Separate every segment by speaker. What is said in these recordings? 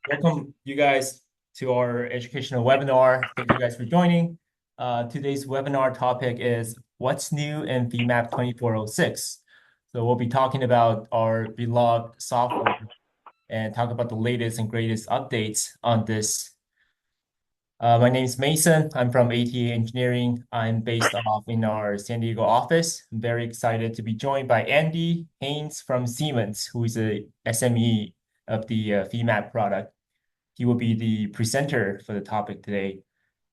Speaker 1: Welcome you guys to our educational webinar. Thank you guys for joining. Today's webinar topic is what's new in Femap 2406. So we'll be talking about our beloved software and talk about the latest and greatest updates on this. My name is Mason. I'm from ATA Engineering. I'm based off in our San Diego office. I'm very excited to be joined by Andy Haynes from Siemens, who is a SME of the Femap product. He will be the presenter for the topic today.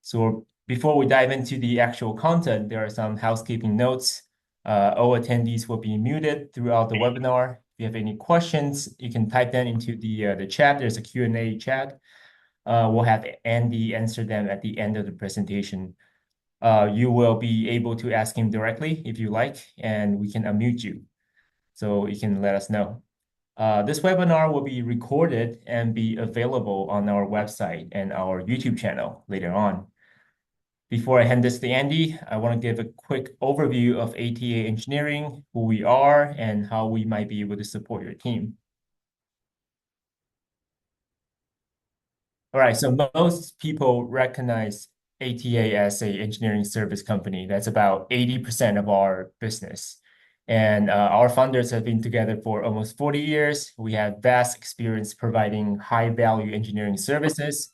Speaker 1: So before we dive into the actual content, there are some housekeeping notes. All attendees will be muted throughout the webinar. If you have any questions, you can type them into the chat. There's a Q&A chat. We'll have Andy answer them at the end of the presentation. You will be able to ask him directly if you like, and we can unmute you. So you can let us know. This webinar will be recorded and be available on our website and our YouTube channel later on. Before I hand this to Andy, I want to give a quick overview of ATA Engineering, who we are, and how we might be able to support your team. All right, so most people recognize ATA as an engineering service company. That's about 80% of our business. And our founders have been together for almost 40 years. We have vast experience providing high-value engineering services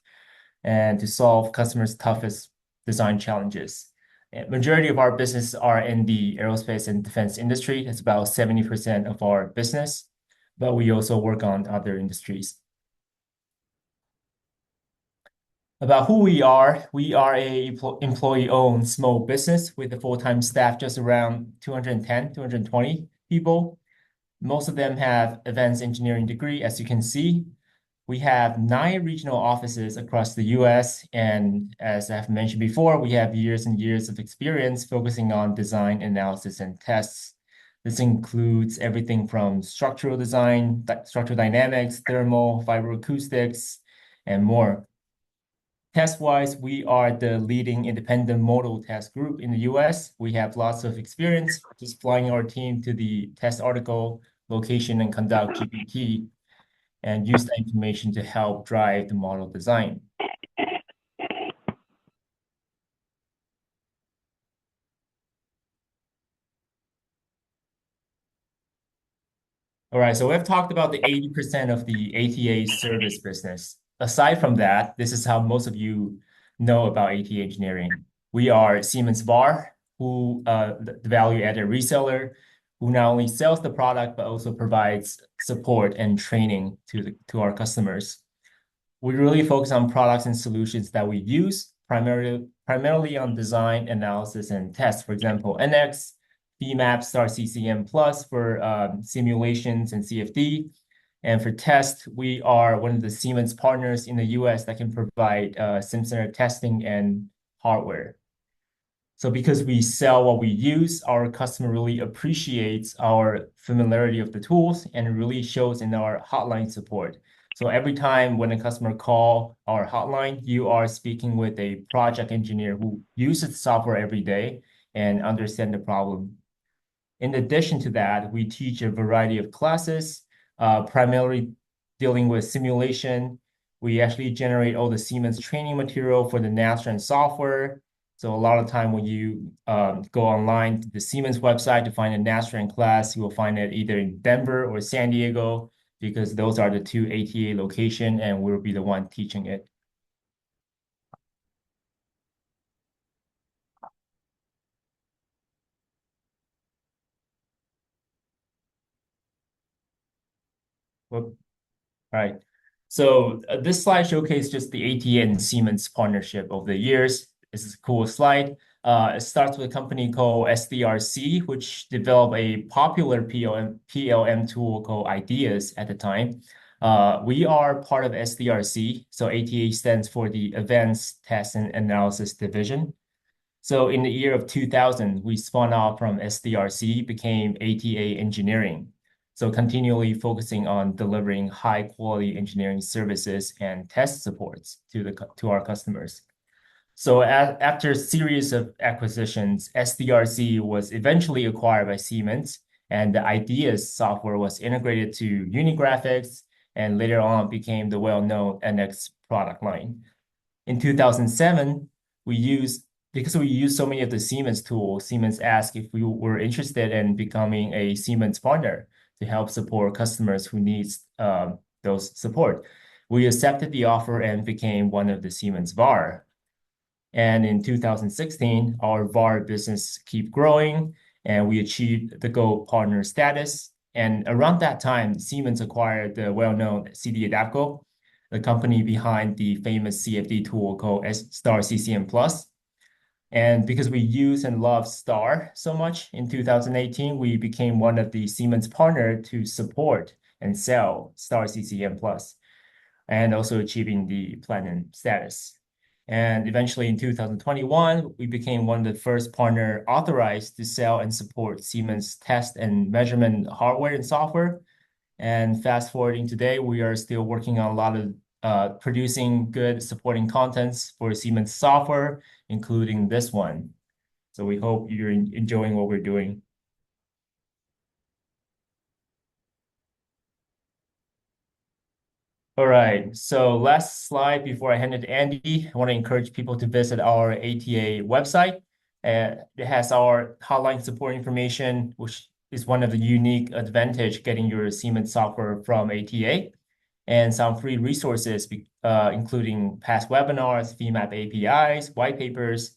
Speaker 1: and to solve customers' toughest design challenges. And majority of our business are in the aerospace and defense industry. That's about 70% of our business, but we also work on other industries. About who we are a employee-owned small business with a full-time staff just around 210, 220 people. Most of them have advanced engineering degree, as you can see. We have 9 regional offices across the US, and as I've mentioned before, we have years and years of experience focusing on design, analysis, and tests. This includes everything from structural design, structural dynamics, thermal, vibroacoustics, and more. Test-wise, we are the leading independent model test group in the US. We have lots of experience just flying our team to the test article, location, and conduct GPT, and use that information to help drive the model design. All right, so we've talked about the 80% of the ATA service business. Aside from that, this is how most of you know about ATA Engineering. We are Siemens VAR, who the value-added reseller, who not only sells the product but also provides support and training to our customers. We really focus on products and solutions that we use primarily on design, analysis, and test. For example, NX, Femap, Star CCM Plus for simulations and CFD. And for test, we are one of the Siemens partners in the US that can provide Simcenter testing and hardware. So because we sell what we use, our customer really appreciates our familiarity of the tools, and it really shows in our hotline support. So every time when a customer calls our hotline, you are speaking with a project engineer who uses the software every day and understands the problem. In addition to that, we teach a variety of classes, primarily dealing with simulation. We actually generate all the Siemens training material for the Nastran software. So a lot of time when you go online to the Siemens website to find a Nastran class, you will find it either in Denver or San Diego, because those are the 2 ATA locations, and we'll be the one teaching it. All right. So this slide showcases just the ATA and Siemens partnership over the years. This is a cool slide. It starts with a company called SDRC, which developed a popular PLM tool called Ideas at the time. We are part of SDRC, so ATA stands for the Advanced Test and Analysis Division. So in the year of 2000, we spun off from SDRC, became ATA Engineering. So continually focusing on delivering high-quality engineering services and test supports to our customers. So after a series of acquisitions, SDRC was eventually acquired by Siemens, and the Ideas software was integrated to Unigraphics and later on became the well-known NX product line. In 2007, because we use so many of the Siemens tools, Siemens asked if we were interested in becoming a Siemens partner to help support customers who needs those support. We accepted the offer and became one of the Siemens VAR. And in 2016, our VAR business keep growing, and we achieved the Gold Partner status. And around that time, Siemens acquired the well-known CD Adapco, the company behind the famous CFD tool called Star CCM Plus. And because we use and love Star so much, in 2018, we became one of the Siemens partner to support and sell Star CCM Plus, and also achieving the platinum status. And eventually in 2021, we became one of the first partner authorized to sell and support Siemens test and measurement hardware and software. And fast forwarding today, we are still working on a lot of producing good supporting contents for Siemens software, including this one. So we hope you're enjoying what we're doing. All right, so last slide before I hand it to Andy, I want to encourage people to visit our ATA website. It has our hotline support information, which is one of the unique advantage getting your Siemens software from ATA, and some free resources, including past webinars, Femap APIs, white papers,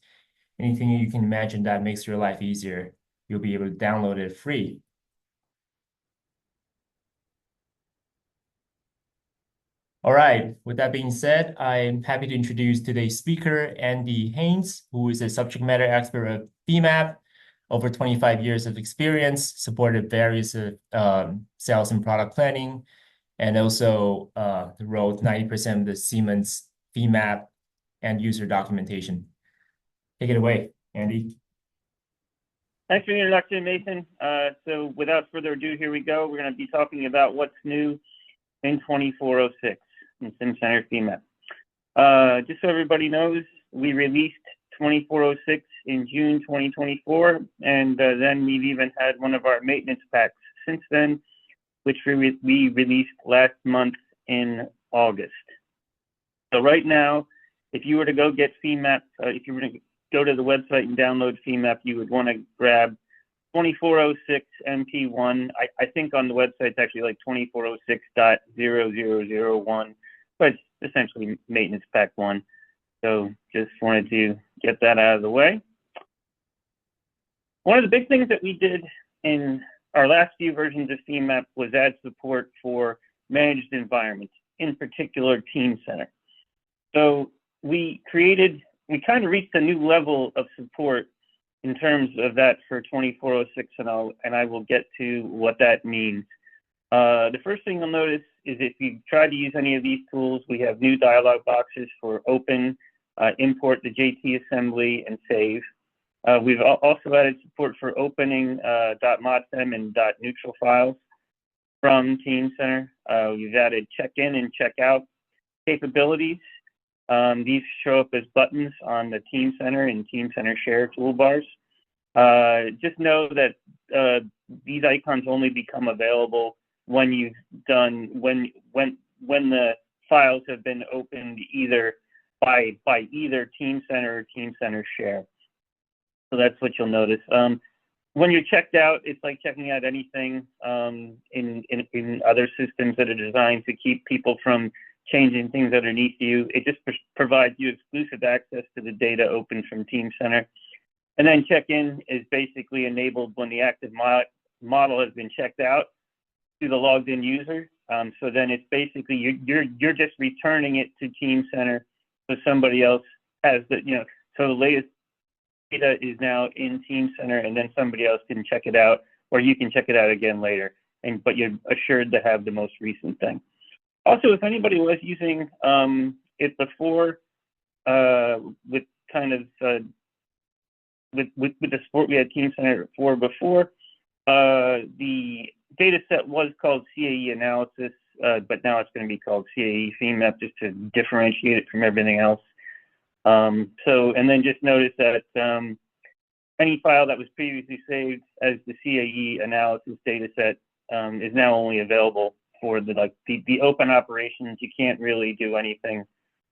Speaker 1: anything you can imagine that makes your life easier. You'll be able to download it free. All right, with that being said, I'm happy to introduce today's speaker, Andy Haynes, who is a subject matter expert of Femap, over 25 years of experience, supported various sales and product planning, and also wrote 90% of the Siemens Femap and user documentation. Take it away, Andy.
Speaker 2: Thanks for the introduction, Mason. So without further ado, here we go. We're going to be talking about what's new in 2406 in Simcenter Femap. Just so everybody knows, we released 2406 in June 2024, and then we've even had one of our maintenance packs since then, which we released last month in August. So right now, if you were to go get Femap, if you were to go to the website and download Femap, you would want to grab 2406 MP1. I think on the website it's actually like 2406.0001, but it's essentially maintenance pack 1. So just wanted to get that out of the way. One of the big things that we did in our last few versions of Femap was add support for managed environments, in particular Teamcenter. So we kind of reached a new level of support in terms of that for 2406, and I will get to what that means. The first thing you'll notice is if you try to use any of these tools, we have new dialog boxes for open, import the JT assembly, and save. We've also added support for opening .modfm and .neutral files from Teamcenter. We've added check-in and check-out capabilities. These show up as buttons on the Teamcenter and Teamcenter Share toolbars. Just know that these icons only become available when you've done when the files have been opened either by either Teamcenter or Teamcenter Share. So that's what you'll notice. When you're checked out, it's like checking out anything in other systems that are designed to keep people from changing things underneath you. It just provides you exclusive access to the data open from Teamcenter. And then check-in is basically enabled when the active model has been checked out to the logged in user. So then it's basically, you're just returning it to Teamcenter so somebody else has the, so the latest data is now in Teamcenter and then somebody else can check it out, or you can check it out again later. But you're assured to have the most recent thing. Also, if anybody was using it before, with kind of with the support we had Teamcenter for before, the data set was called CAE analysis, but now it's going to be called CAE Femap just to differentiate it from everything else. And then just notice that any file that was previously saved as the CAE analysis data set is now only available for the open operations. You can't really do anything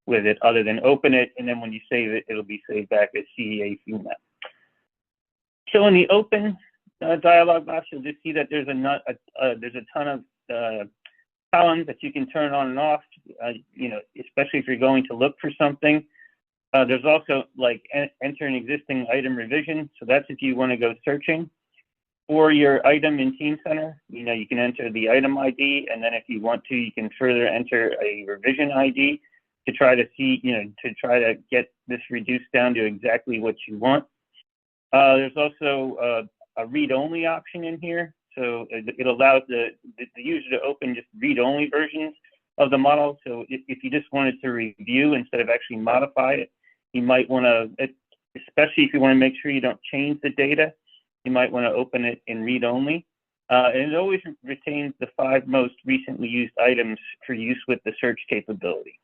Speaker 2: with it other than open it, and then when you save it, it'll be saved back as CEA Femap. So in the open dialog box, you'll just see that there's a ton of columns that you can turn on and off, especially if you're going to look for something. There's also like enter an existing item revision. So that's if you want to go searching for your item in Teamcenter. You can enter the item ID, and then if you want to, you can further enter a revision ID to try to see, to try to get this reduced down to exactly what you want. There's also a read-only option in here. So it allows the user to open just read-only versions of the model. So if you just wanted to review instead of actually modify it, you might want to, especially if you want to make sure you don't change the data, you might want to open it in read-only. And it always retains the 5 most recently used items for use with the search capability.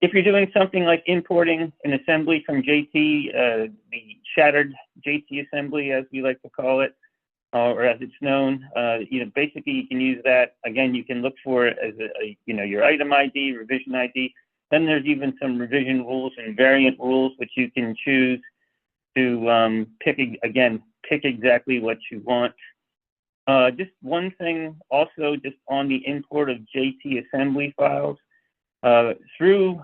Speaker 2: If you're doing something like importing an assembly from JT, the shattered JT assembly, as we like to call it, or as it's known, basically you can use that. Again, you can look for it as your item ID, revision ID. Then there's even some revision rules and variant rules, which you can choose to pick exactly what you want. Just one thing also, just on the import of JT assembly files, through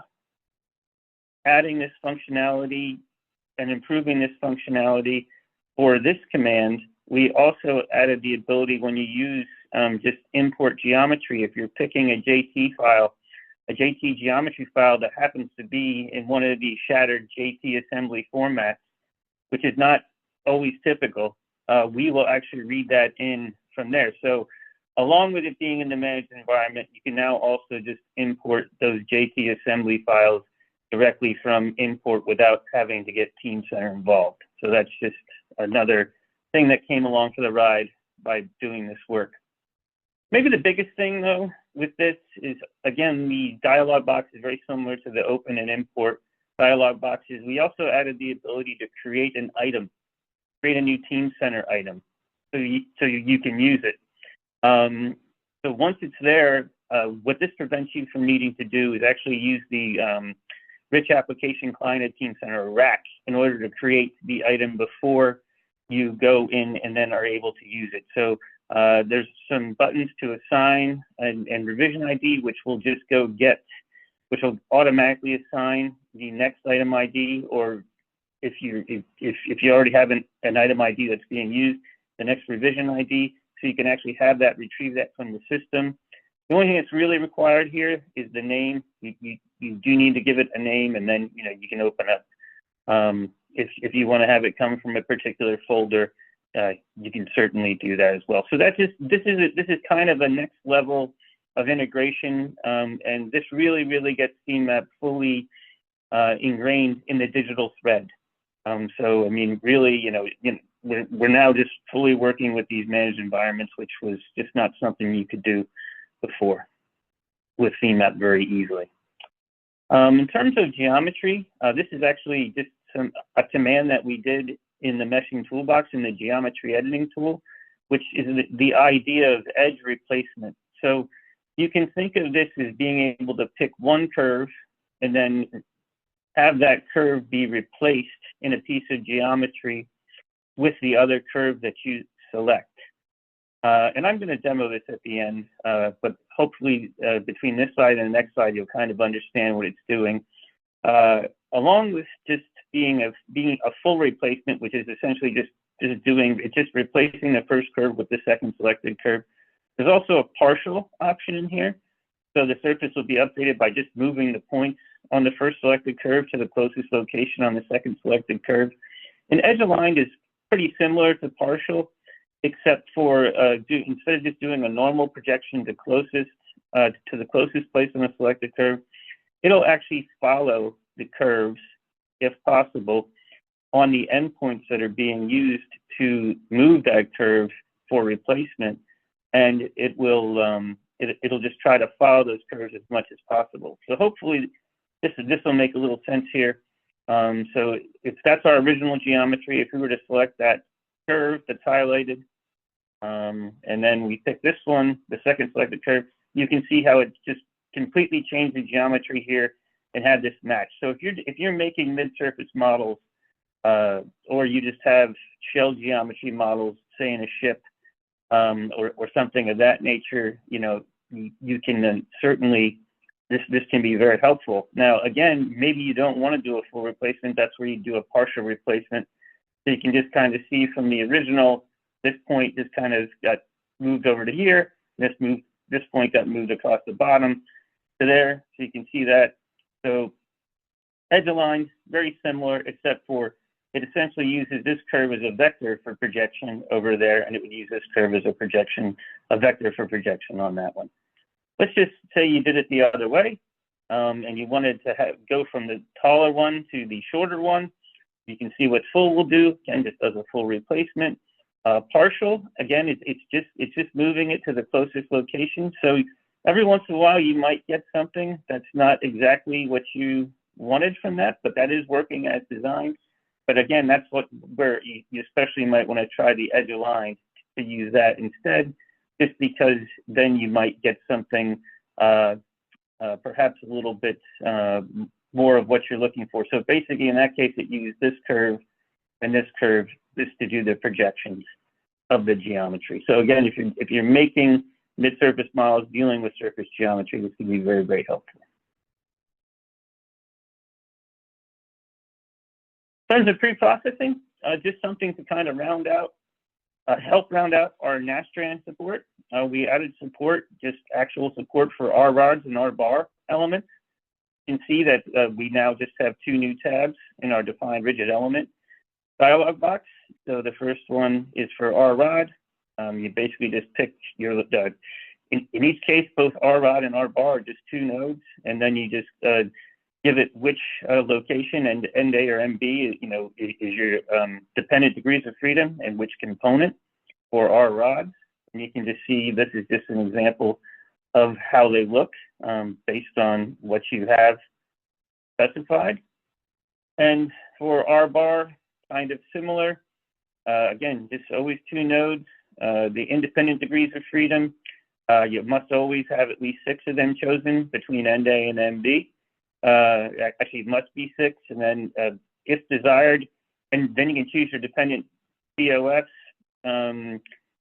Speaker 2: adding this functionality and improving this functionality for this command, we also added the ability when you use just import geometry, if you're picking a JT file, a JT geometry file that happens to be in one of the shattered JT assembly formats, which is not always typical, we will actually read that in from there. So along with it being in the managed environment, you can now also just import those JT assembly files directly from import without having to get Teamcenter involved. So that's just another thing that came along for the ride by doing this work. Maybe the biggest thing though with this is, again, the dialog box is very similar to the open and import dialog boxes. We also added the ability to create an item, create a new Teamcenter item, so you can use it. So once it's there, what this prevents you from needing to do is actually use the Rich Application Client at Teamcenter, or RAC, in order to create the item before you go in and then are able to use it. So there's some buttons to assign and revision ID, which will just go get, which will automatically assign the next item ID, or if you already have an item ID that's being used, the next revision ID, so you can actually have that, retrieve that from the system. The only thing that's really required here is the name. You do need to give it a name, and then you can open up. If you want to have it come from a particular folder, you can certainly do that as well. So this is kind of a next level of integration, and this really gets Femap fully ingrained in the digital thread. So I mean, really, we're now just fully working with these managed environments, which was just not something you could do before with Femap very easily. In terms of geometry, this is actually just a command that we did in the meshing toolbox in the geometry editing tool, which is the idea of edge replacement. So you can think of this as being able to pick one curve and then have that curve be replaced in a piece of geometry with the other curve that you select. And I'm going to demo this at the end, but hopefully between this slide and the next slide, you'll kind of understand what it's doing. Along with just being a full replacement, which is essentially just replacing the first curve with the second selected curve. There's also a partial option in here. So the surface will be updated by just moving the points on the first selected curve to the closest location on the second selected curve. And edge aligned is pretty similar to partial, except for instead of just doing a normal projection to the closest place on the selected curve, it'll actually follow the curves, if possible, on the endpoints that are being used to move that curve for replacement, and it will it'll just try to follow those curves as much as possible. So hopefully this will make a little sense here. So if that's our original geometry, if we were to select that curve that's highlighted, and then we pick this one, the second selected curve. You can see how it just completely changed the geometry here and had this match. So if you're making mid-surface models, or you just have shell geometry models, say in a ship, or something of that nature, you know, you can certainly, this can be very helpful. Now, again, maybe you don't want to do a full replacement. That's where you do a partial replacement. So you can just kind of see from the original, this point just kind of got moved over to here. This point got moved across the bottom to there. So you can see that. So edge lines, very similar, except for it essentially uses this curve as a vector for projection over there, and it would use this curve as a vector for projection on that one. Let's just say you did it the other way, and you wanted to go from the taller one to the shorter one. You can see what full will do. Again, just does a full replacement. Partial, again, it's just moving it to the closest location. So every once in a while, you might get something that's not exactly what you wanted from that, but that is working as designed. But again, that's where you especially might want to try the edge align to use that instead, just because then you might get something perhaps a little bit more of what you're looking for. So basically, in that case, it used this curve and this curve just to do the projections of the geometry. So again, if you're making mid-surface models dealing with surface geometry, this can be very, very helpful. In terms of pre-processing, just something to kind of round out, help round out our Nastran support. We added support, just actual support for our rods and our bar elements. You can see that we now just have 2 new tabs in our defined rigid element dialog box. So the first one is for our rod. You basically just pick your, in each case, both our rod and our bar are just 2 nodes, and then you just give it which location, and NA or MB, you know, is your dependent degrees of freedom and which component for our rods. And you can just see this is just an example of how they look based on what you have specified. And for our bar, kind of similar. Again, just always 2 nodes. The independent degrees of freedom, you must always have at least 6 of them chosen between NA and MB. Actually, it must be 6, and then if desired, and then you can choose your dependent BOFs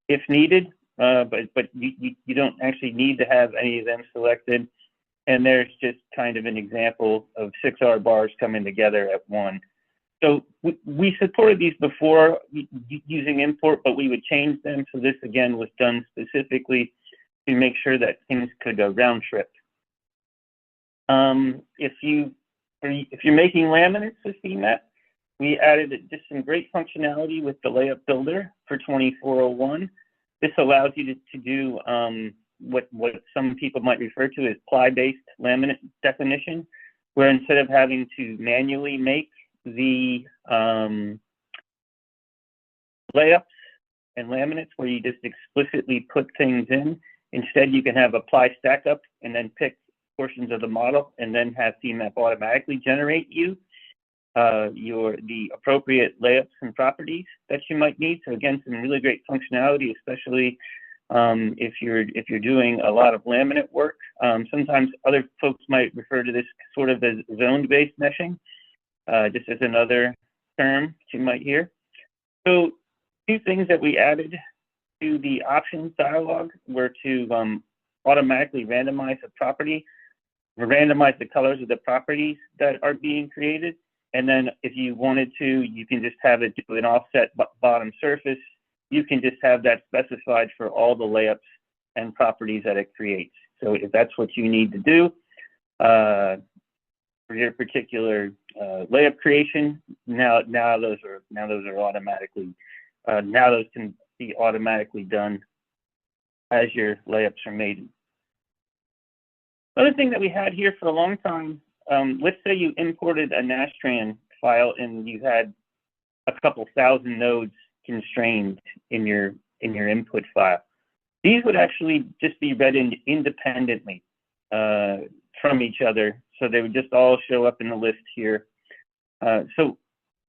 Speaker 2: if needed, but you don't actually need to have any of them selected. And there's just kind of an example of 6 R bars coming together at 1. So we supported these before using import, but we would change them. So this again was done specifically to make sure that things could round trip. If you're making laminates with Femap, we added just some great functionality with the Layup Builder for 2401. This allows you to do what some people might refer to as ply-based laminate definition, where instead of having to manually make the layups and laminates where you just explicitly put things in, instead you can have a ply stack up and then pick portions of the model and then have Femap automatically generate you the appropriate layups and properties that you might need. So again, some really great functionality, especially if you're doing a lot of laminate work. Sometimes other folks might refer to this sort of as zone-based meshing, just as another term you might hear. So 2 things that we added to the options dialog were to automatically randomize a property, randomize the colors of the properties that are being created. And then if you wanted to, you can just have it do an offset bottom surface. You can just have that specified for all the layups and properties that it creates. So if that's what you need to do for your particular layup creation, now those are automatically now those can be automatically done as your layups are made. Another thing that we had here for a long time, let's say you imported a Nastran file and you had a couple thousand nodes constrained in your input file. These would actually just be read independently from each other, so they would just all show up in the list here. So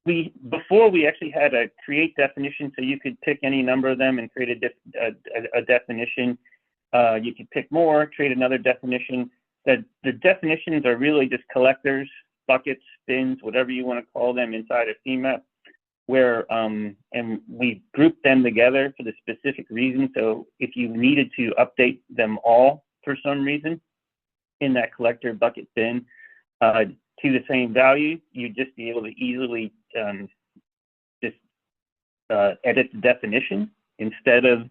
Speaker 2: before we actually had a create definition, so you could pick any number of them and create a definition. You could pick more, create another definition. The definitions are really just collectors, buckets, bins, whatever you want to call them inside of Femap, where and we grouped them together for the specific reason. So if you needed to update them all for some reason in that collector bucket bin to the same value, you'd just be able to easily just edit the definition instead of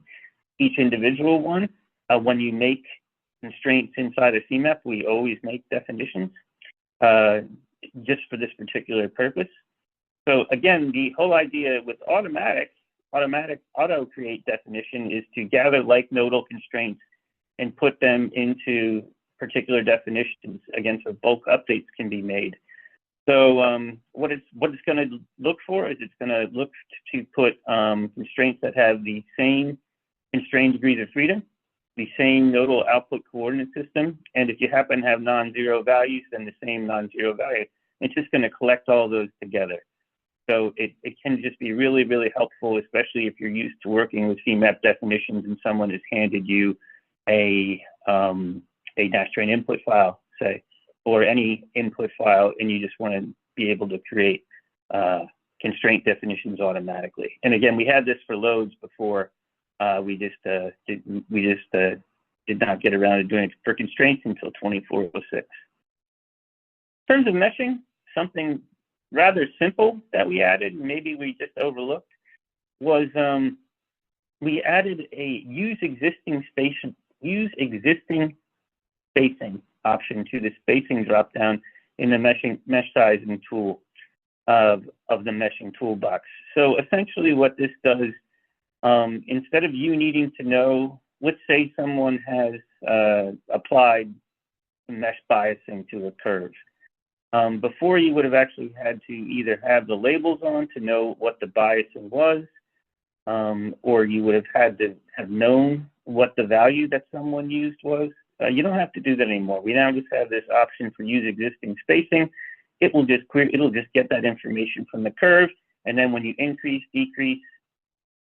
Speaker 2: each individual one. When you make constraints inside of CMAP, we always make definitions just for this particular purpose. So again, the whole idea with automatic auto create definition is to gather like nodal constraints and put them into particular definitions. Again, so bulk updates can be made. So what it's going to look for is it's going to look to put constraints that have the same constrained degrees of freedom, the same nodal output coordinate system, and if you happen to have non-zero values, then the same non-zero value. It's just going to collect all those together. So it can just be really, really helpful, especially if you're used to working with CMAP definitions and someone has handed you a NASTRAN input file, say, or any input file, and you just want to be able to create constraint definitions automatically. And again, we had this for loads before. We just did not get around to doing it for constraints until 2406. In terms of meshing, something rather simple that we added, maybe we just overlooked, was we added a use existing spacing option to the spacing dropdown in the mesh sizing tool of the meshing toolbox. So essentially what this does, instead of you needing to know, let's say someone has applied mesh biasing to a curve. Before, you would have actually had to either have the labels on to know what the biasing was, or you would have had to have known what the value that someone used was. You don't have to do that anymore. We now just have this option for use existing spacing. It will just get that information from the curve, and then when you increase, decrease,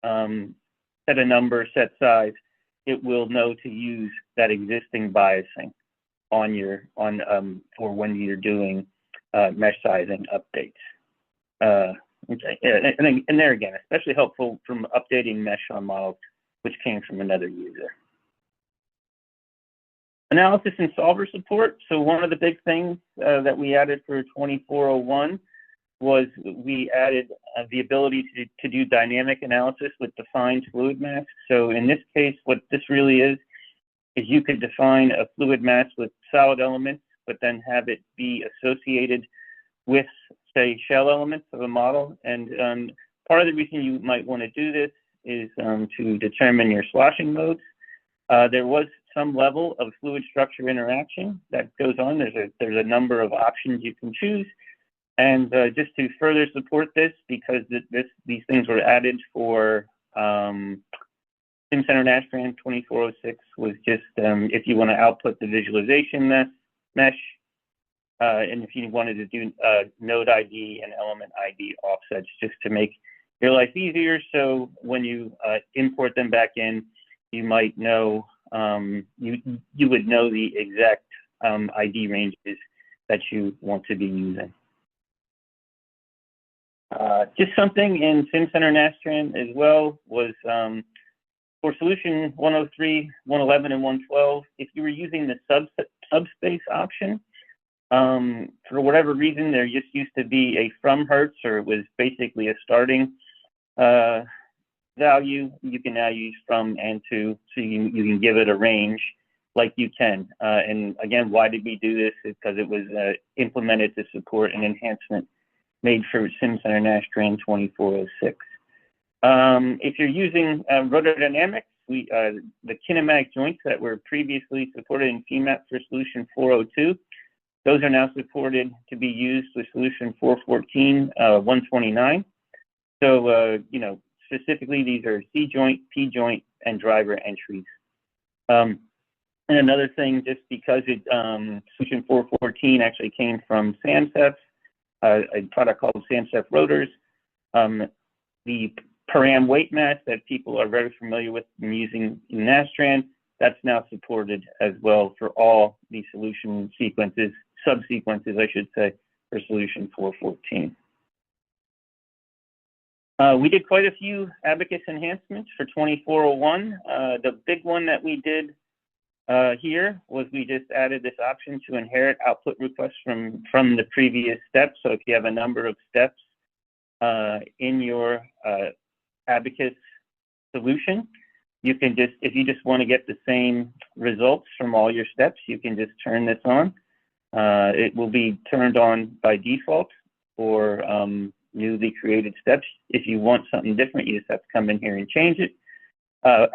Speaker 2: set a number, set size, it will know to use that existing biasing on your for when you're doing mesh sizing updates. Okay, and there again, especially helpful from updating mesh on models which came from another user. Analysis and solver support. So one of the big things that we added for 2401 was we added the ability to do dynamic analysis with defined fluid mass. So in this case, what this really is you could define a fluid mass with solid elements, but then have it be associated with, say, shell elements of a model. And part of the reason you might want to do this is to determine your sloshing modes. There was some level of fluid structure interaction that goes on. There's a number of options you can choose. And just to further support this, because these things were added for Simcenter NASTRAN 2406, was just if you want to output the visualization mesh, and if you wanted to do node ID and element ID offsets, just to make your life easier. So when you import them back in, you might know, you would know the exact ID ranges that you want to be using. Just something in Simcenter NASTRAN as well was for solution 103, 111, and 112, if you were using the subspace option, for whatever reason, there just used to be a from hertz, or it was basically a starting value. You can now use from and to, so you can give it a range like you can. And again, why did we do this? It's because it was implemented to support an enhancement made for Simcenter NASTRAN 2406. If you're using rotodynamics, the kinematic joints that were previously supported in Femap for solution 402, those are now supported to be used with solution 414, 129. So, you know, specifically, these are C joint, P joint, and driver entries. And another thing, just because solution 414 actually came from SAMSEF, a product called Samsef rotors. The param weight match that people are very familiar with from using in Nastran, that's now supported as well for all the solution sequences, subsequences, I should say, for solution 414. We did quite a few Abacus enhancements for 2401. The big one that we did here was we just added this option to inherit output requests from the previous steps. So if you have a number of steps in your Abacus solution, you can just, if you just want to get the same results from all your steps, you can just turn this on. It will be turned on by default for newly created steps. If you want something different, you just have to come in here and change it.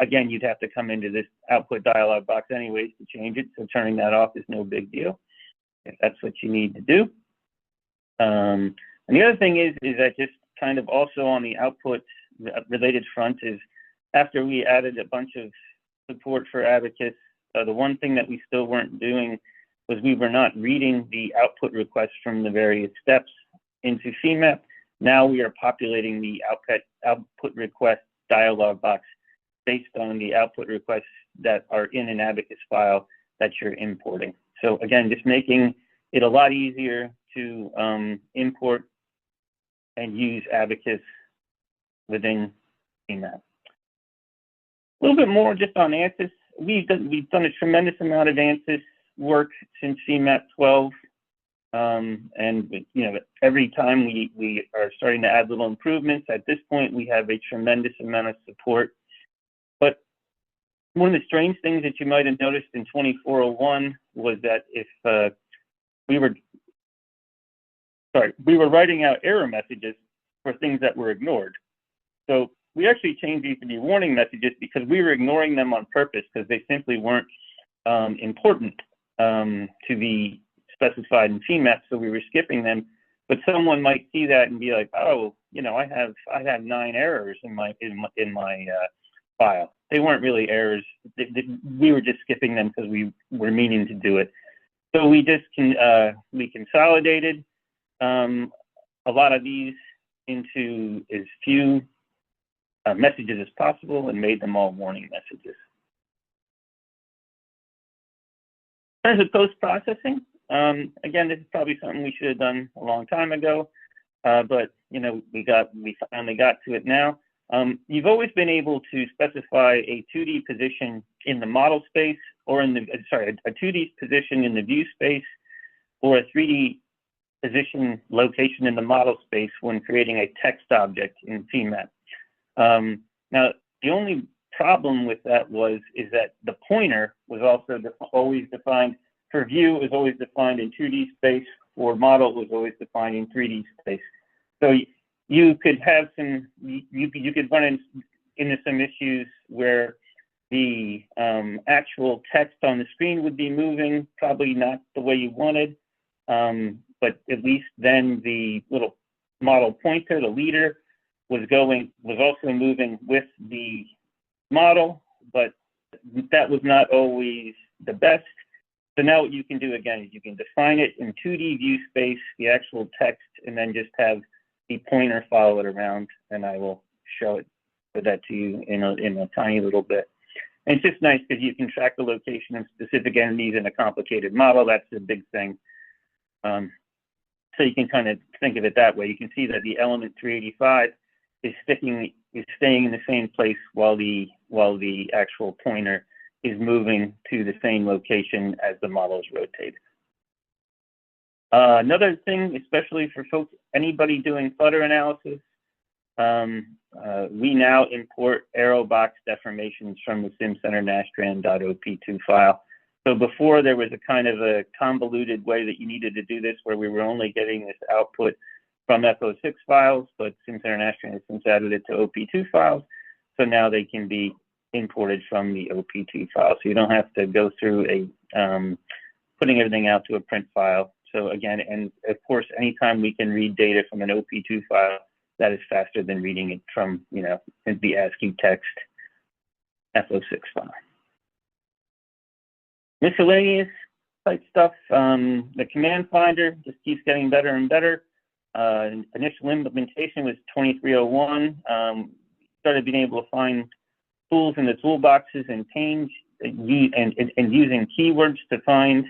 Speaker 2: Again, you'd have to come into this output dialog box anyways to change it, so turning that off is no big deal if that's what you need to do. And the other thing is that just kind of also on the output related front is after we added a bunch of support for Abacus, the one thing that we still weren't doing was we were not reading the output requests from the various steps into Femap. Now we are populating the output request dialog box based on the output requests that are in an Abacus file that you're importing. So again, just making it a lot easier to import and use Abacus within Femap. A little bit more just on ANSYS. We've done a tremendous amount of ANSYS work since Femap 12. And you know, every time we are starting to add little improvements. At this point, we have a tremendous amount of support. But one of the strange things that you might have noticed in 2401 was that if we were writing out error messages for things that were ignored. So we actually changed these to be warning messages because we were ignoring them on purpose because they simply weren't important to be specified in Femap, so we were skipping them. But someone might see that and be like, "Oh, you know, I have 9 errors in my file." They weren't really errors. We were just skipping them because we were meaning to do it. So we just we consolidated a lot of these into as few messages as possible and made them all warning messages. In terms of post-processing, again, this is probably something we should have done a long time ago, but you know, we finally got to it now. You've always been able to specify a 2D position in the model space, or in the a 2D position in the view space, or a 3D position location in the model space when creating a text object in Femap. Now, the only problem with that is that the pointer was also always defined for view. It was always defined in 2D space, or model was always defined in 3D space. So you could have some, you could run into some issues where the actual text on the screen would be moving, probably not the way you wanted, but at least then the little model pointer, the leader, was also moving with the model, but that was not always the best. So now what you can do again is you can define it in 2D view space, the actual text, and then just have the pointer follow it around, and I will show that to you in a tiny little bit. And it's just nice because you can track the location of specific entities in a complicated model. That's a big thing. So you can kind of think of it that way. You can see that the element 385 is staying in the same place while the actual pointer is moving to the same location as the model is rotated. Another thing, especially for folks, anybody doing flutter analysis, we now import arrow box deformations from the Simcenter Nastran.op2 file. So before there was a kind of a convoluted way that you needed to do this, where we were only getting this output from FO6 files, but Simcenter Nastran has since added it to OP2 files. So now they can be imported from the OP2 file. So you don't have to go through putting everything out to a print file. So again, and of course, anytime we can read data from an OP2 file, that is faster than reading it from, you know, the ASCII text FO6 file. Miscellaneous type stuff. The command finder just keeps getting better and better. Initial implementation was 2301. Started being able to find tools in the toolboxes and panes and using keywords to find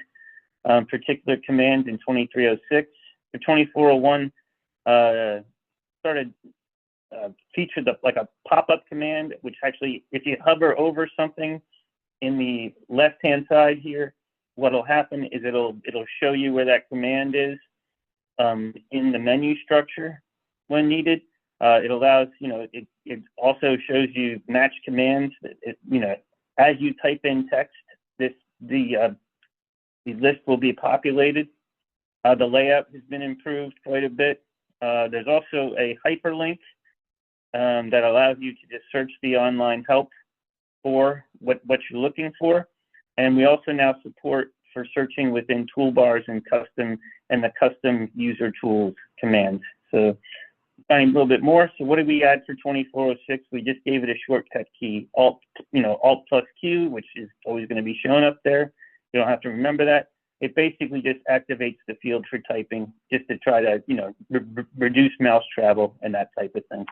Speaker 2: particular commands in 2306. For 2401, started featured like a pop-up command, which actually, if you hover over something in the left-hand side here, what'll happen is it'll show you where that command is in the menu structure when needed. It allows, it also shows you match commands. As you type in text, the list will be populated. The layout has been improved quite a bit. There's also a hyperlink that allows you to just search the online help for what you're looking for. And we also now support for searching within toolbars and the custom user tools commands. So find a little bit more. So what did we add for 2406? We just gave it a shortcut key, Alt plus Q, which is always going to be shown up there. You don't have to remember that. It basically just activates the field for typing, just to try to, reduce mouse travel and that type of thing.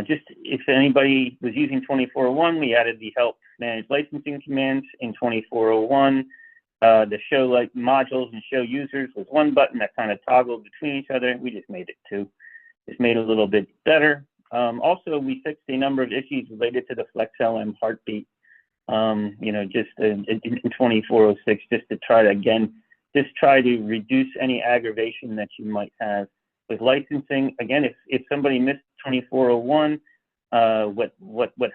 Speaker 2: Just if anybody was using 2401, we added the help manage licensing commands in 2401. The show like modules and show users was one button that kind of toggled between each other. We just made it two. Just made it a little bit better. Also, we fixed a number of issues related to the FlexLM heartbeat. Just in 2406, just to try to reduce any aggravation that you might have with licensing. Again, if somebody missed 2401, what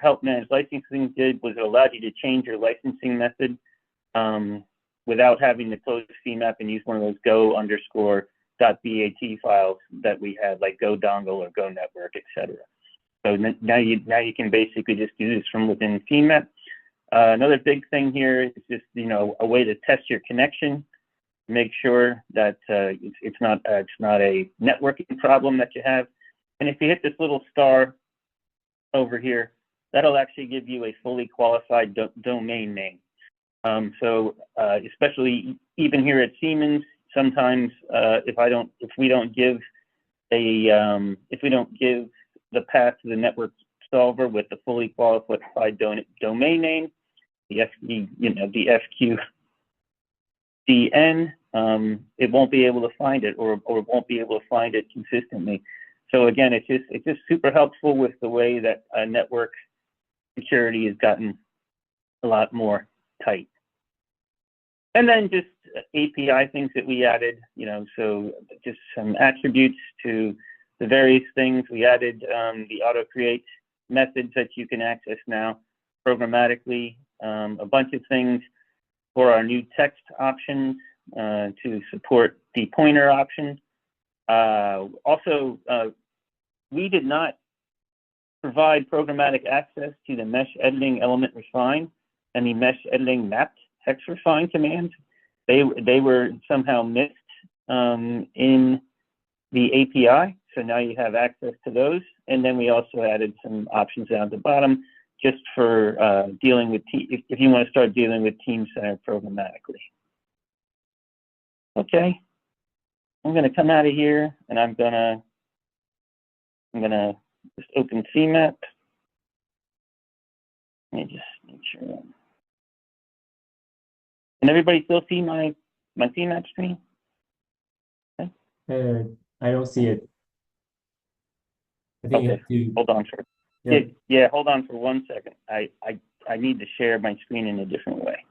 Speaker 2: help manage licensing did was it allowed you to change your licensing method without having to close Femap and use one of those go_.bat files that we had, like Go Dongle or Go Network, etc. So now you can basically just do this from within Femap. Another big thing here is just a way to test your connection, make sure that it's not a networking problem that you have. And if you hit this little star over here, that'll actually give you a fully qualified domain name. So especially even here at Siemens, sometimes if we don't give the path to the network solver with the fully qualified domain name, the FQDN, it won't be able to find it, or it won't be able to find it consistently. So again, it's just super helpful with the way that network security has gotten a lot more tight. And then just API things that we added, so just some attributes to the various things. We added the auto create methods that you can access now programmatically, a bunch of things for our new text options to support the pointer option. Also, we did not provide programmatic access to the mesh editing element refine and the mesh editing mapped hex refine commands. They were somehow missed in the API, so now you have access to those. And then we also added some options down at the bottom just for dealing with, if you want to start dealing with Teamcenter programmatically. Okay, I'm going to come out of here and I'm gonna just open Femap. Let me just make sure. Can everybody still see my Femap screen? Okay.
Speaker 1: I don't see it. I think
Speaker 2: okay.
Speaker 1: you have to.
Speaker 2: Hold on for. Yep. Yeah, hold on for 1 second. I need to share my screen in a different way.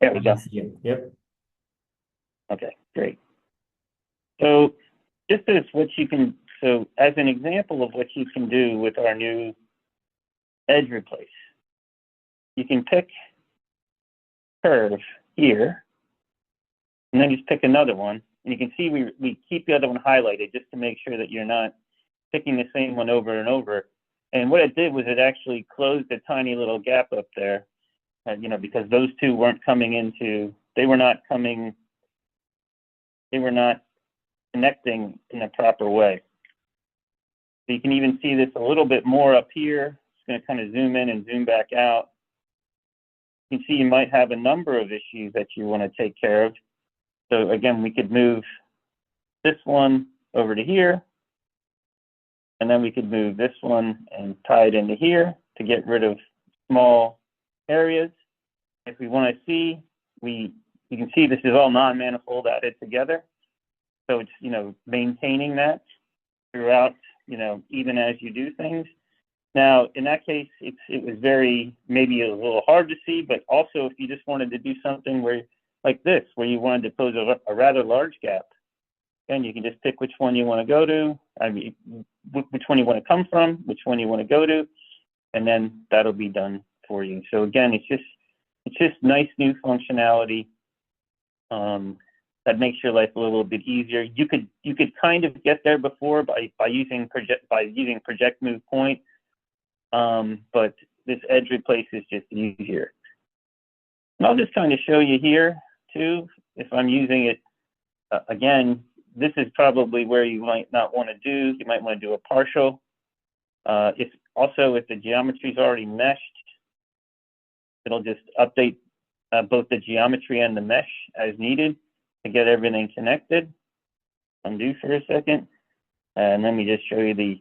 Speaker 2: There we go.
Speaker 1: Yep.
Speaker 2: Okay, great. So just as what you can, so as an example of what you can do with our new edge replace, you can pick curve here, and then just pick another one. And you can see we keep the other one highlighted just to make sure that you're not picking the same one over and over. And what it did was it actually closed a tiny little gap up there, because those two weren't coming into, they were not connecting in a proper way. So you can even see this a little bit more up here. It's going to kind of zoom in and zoom back out. you can see you might have a number of issues that you want to take care of. So again, we could move this one over to here, and then we could move this one and tie it into here to get rid of small areas. If we want to see, you can see this is all non-manifold added together. So it's, maintaining that throughout, even as you do things. Now, in that case, it was maybe a little hard to see, but also if you just wanted to do something like this, where you wanted to close a rather large gap, then you can just pick which one you want to go to, which one you want to come from, which one you want to go to, and then that'll be done for you. So again, it's just nice new functionality that makes your life a little bit easier. You could kind of get there before by using project move point, but this edge replace is just easier. And I'll just kind of show you here too, if I'm using it again. This is probably where you might not want to do. You might want to do a partial. If the geometry is already meshed, it'll just update both the geometry and the mesh as needed to get everything connected. Undo for a second, and let me just show you the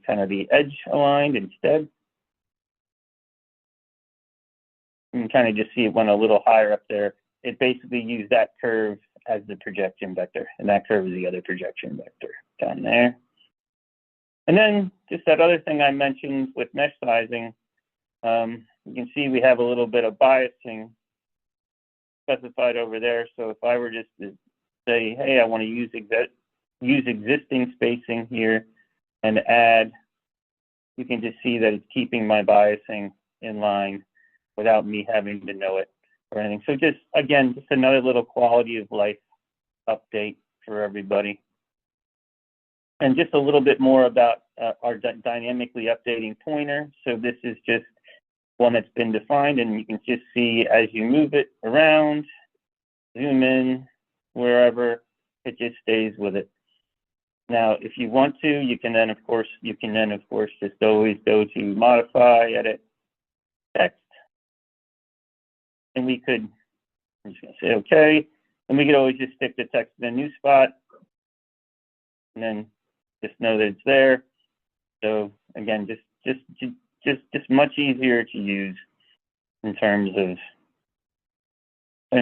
Speaker 2: edge aligned instead. You can kind of just see it went a little higher up there. It basically used that curve as the projection vector, and that curve is the other projection vector down there. And then just that other thing I mentioned with mesh sizing, you can see we have a little bit of biasing specified over there. So if I were just to say, hey, I want to use existing spacing here and add, you can just see that it's keeping my biasing in line without me having to know it or anything. So just another little quality of life update for everybody. And just a little bit more about our dynamically updating pointer. So this is just one that's been defined, and you can just see as you move it around, zoom in, wherever, it just stays with it. Now, if you want to, you can then of course just always go to modify, edit, text, and I'm just gonna say okay, and we could always just stick the text in a new spot, and then just know that it's there. So again, just much easier to use in terms of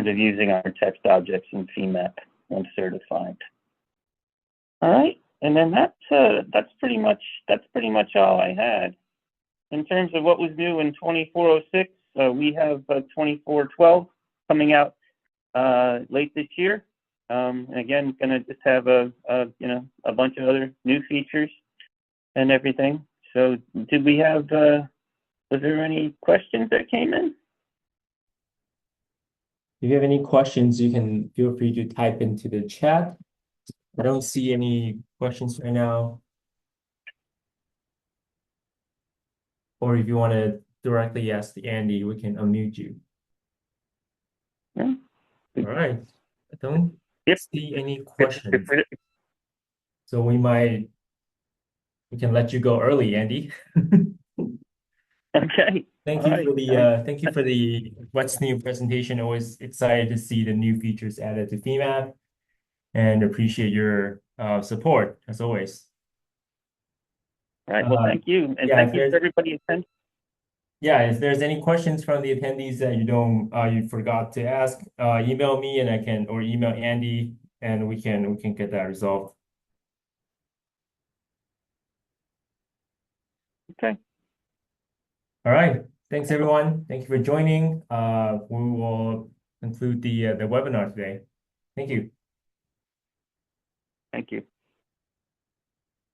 Speaker 2: using our text objects in Femap once they're defined. All right, and then that's pretty much all I had in terms of what was new in 2406. We have 2412 coming out late this year. And again, gonna just have a bunch of other new features and everything. So did we have, was there any questions that came in?
Speaker 1: If you have any questions, you can feel free to type into the chat. I don't see any questions right now. Or if you want to directly ask Andy, we can unmute you.
Speaker 2: Yeah.
Speaker 1: All right. I don't see any questions. So we can let you go early, Andy.
Speaker 2: Okay.
Speaker 1: Thank you for the what's new presentation. Always excited to see the new features added to Femap, and appreciate your support as always.
Speaker 2: All right. Well, thank you, and thank you for everybody attending.
Speaker 1: Yeah, if there's any questions from the attendees that you forgot to ask, email me and or email Andy, and we can get that resolved.
Speaker 2: Okay.
Speaker 1: All right. Thanks everyone. Thank you for joining. We will conclude the webinar today. Thank you.
Speaker 2: Thank you.